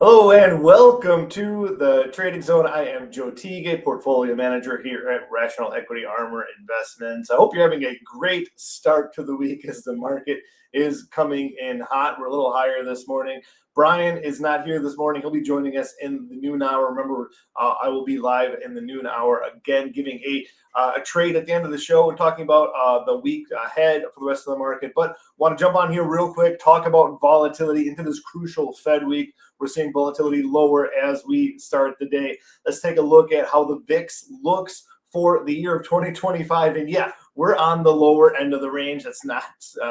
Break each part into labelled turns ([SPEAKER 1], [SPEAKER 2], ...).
[SPEAKER 1] Hello and welcome to the Trading Zone. I am Joe Teague, portfolio manager here at Rational Equity Armor Investments. I hope you're having a great start to the week as the market is coming in hot. We're a little higher this morning. Brian is not here this morning. He'll be joining us in the noon hour. Remember, I will be live in the noon hour again, giving a trade at the end of the show and talking about the week ahead for the rest of the market. But want to jump on here real quick, talk about volatility into this crucial Fed week. We're seeing volatility lower as we start the day. Let's take a look at how the VIX looks for the year of 2025. And yeah, we're on the lower end of the range. That's not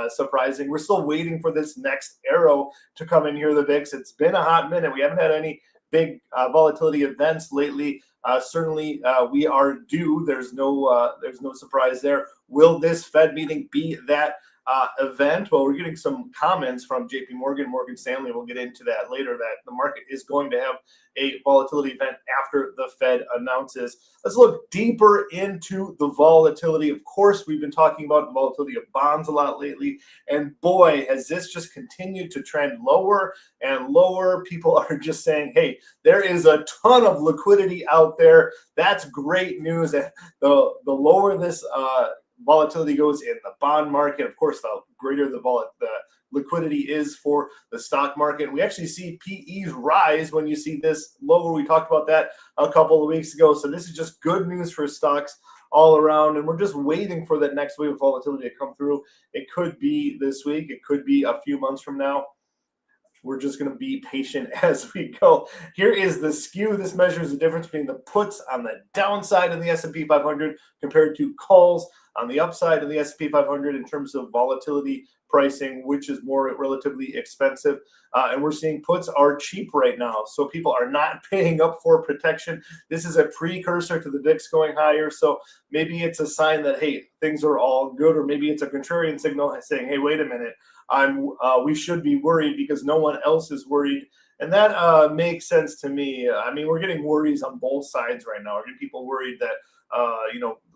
[SPEAKER 1] surprising. We're still waiting for this next arrow to come in here, the VIX. It's been a hot minute. We haven't had any big volatility events lately. Certainly, we are due. There's no surprise there. Will this Fed meeting be that event? Well, we're getting some comments from JP Morgan, Morgan Stanley. We'll get into that later, that the market is going to have a volatility event after the Fed announces. Let's look deeper into the volatility. Of course, we've been talking about the volatility of bonds a lot lately, and boy, has this just continued to trend lower and lower. People are just saying, hey, there is a ton of liquidity out there. That's great news. And the lower this volatility goes in the bond market, of course, the greater the liquidity is for the stock market. We actually see PEs rise when you see this lower. We talked about that a couple of weeks ago. So this is just good news for stocks all around, and we're just waiting for that next wave of volatility to come through. It could be this week. It could be a few months from now. We're just going to be patient as we go. Here is the skew. This measures the difference between the puts on the downside of the S&P 500 compared to calls on the upside of the S&P 500 in terms of volatility pricing, which is more relatively expensive. And we're seeing puts are cheap right now. So people are not paying up for protection. This is a precursor to the VIX going higher. So maybe it's a sign that, hey, things are all good, or maybe it's a contrarian signal saying, hey, wait a minute, we should be worried because no one else is worried. And that makes sense to me. I mean, we're getting worries on both sides right now. We're getting people worried that,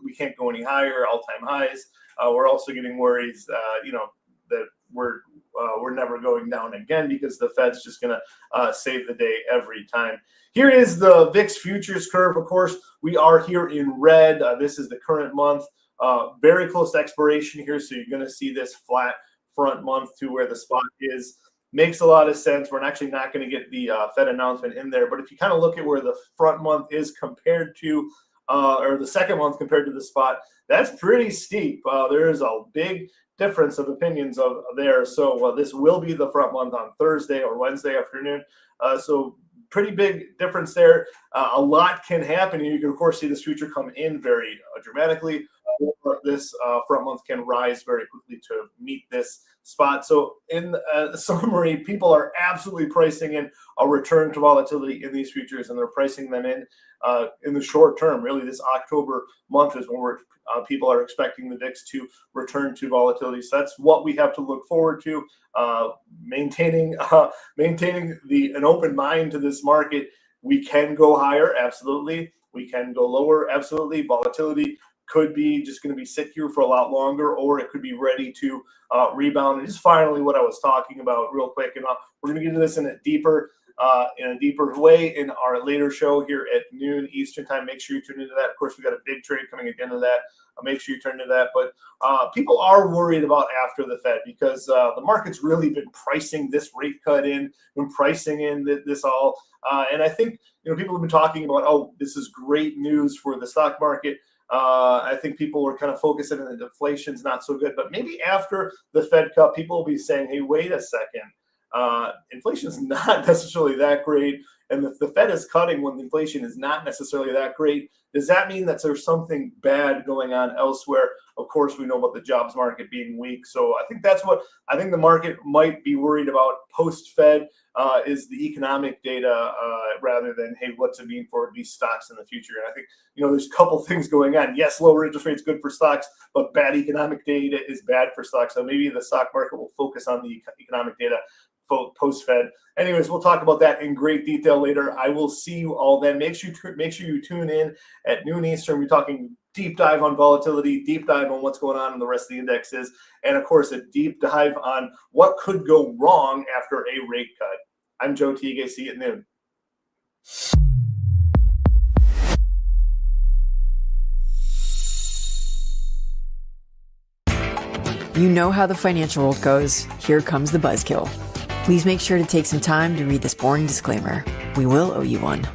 [SPEAKER 1] we can't go any higher, all-time highs. We're also getting worries, that we're never going down again because the Fed's just going to save the day every time. Here is the VIX futures curve. Of course, we are here in red. This is the current month, very close to expiration here. So you're going to see this flat front month to where the spot is. Makes a lot of sense. We're actually not going to get the Fed announcement in there. But if you kind of look at where the front month is compared to, or the second month compared to the spot, that's pretty steep. There is a big difference of opinions of there. So this will be the front month on Thursday or Wednesday afternoon. So pretty big difference there. A lot can happen. You can, of course, see this future come in very dramatically, or this front month can rise very quickly to meet this spot. So in summary, people are absolutely pricing in a return to volatility in these futures, and they're pricing them in the short term. Really, this October month is when people are expecting the VIX to return to volatility. So that's what we have to look forward to, maintaining an open mind to this market. We can go higher, absolutely. We can go lower, absolutely. Volatility could be just going to be sit here for a lot longer, or it could be ready to rebound. And just finally, what I was talking about real quick, and we're going to get into this in a deeper way in our later show here at noon Eastern time. Make sure you tune into that. Of course, we got a big trade coming at the end of that. Make sure you turn to that. But people are worried about after the Fed because the market's really been pricing this rate cut in, been pricing in this all. And I think people have been talking about, oh, this is great news for the stock market. I think people were kind of focusing on the inflation's not so good, but maybe after the Fed cut, people will be saying, hey, wait a second. Inflation is not necessarily that great, and if the Fed is cutting when the inflation is not necessarily that great, does that mean that there's something bad going on elsewhere? Of course, we know about the jobs market being weak, so I think that's what I think the market might be worried about post-Fed is the economic data rather than, hey, what's it mean for these stocks in the future? And I think there's a couple things going on. Yes, lower interest rates good for stocks, but bad economic data is bad for stocks. So maybe the stock market will focus on the economic data post-Fed. Anyways, we'll talk about that in great detail later. I will see you all then. Make sure you tune in at noon Eastern. We're talking deep dive on volatility, deep dive on what's going on in the rest of the indexes, and of course, a deep dive on what could go wrong after a rate cut. I'm Joe Teague. See you at noon.
[SPEAKER 2] You know how the financial world goes. Here comes the buzzkill. Please make sure to take some time to read this boring disclaimer. We will owe you one.